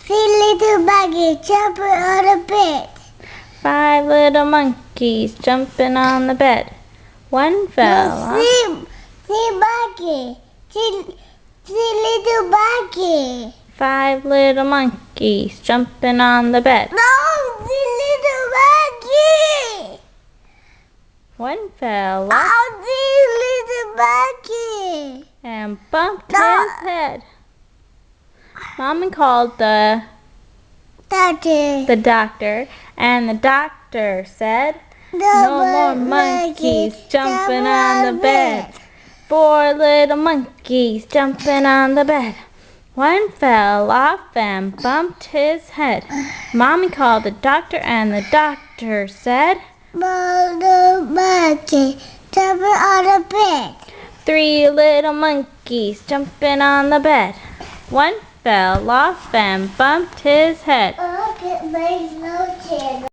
Three little monkeys jumping on the bed. 5 little monkeys jumping on the bed. One fell off. Three monkeys. Three little monkeys. 5 little monkeys jumping on the bed. No, three little monkeys. One fell off Oh, three little monkeys. and bumped No. his head. Mommy called the doctor, and the doctor said, "No more monkeys jumping on the bed. 4 little monkeys jumping on the bed. One fell off and bumped his head." Mommy called the doctor, and the doctor said, Little monkey jumping on the bed. 3 little monkeys jumping on the bed. One fell off and bumped his head. Okay, make no channel.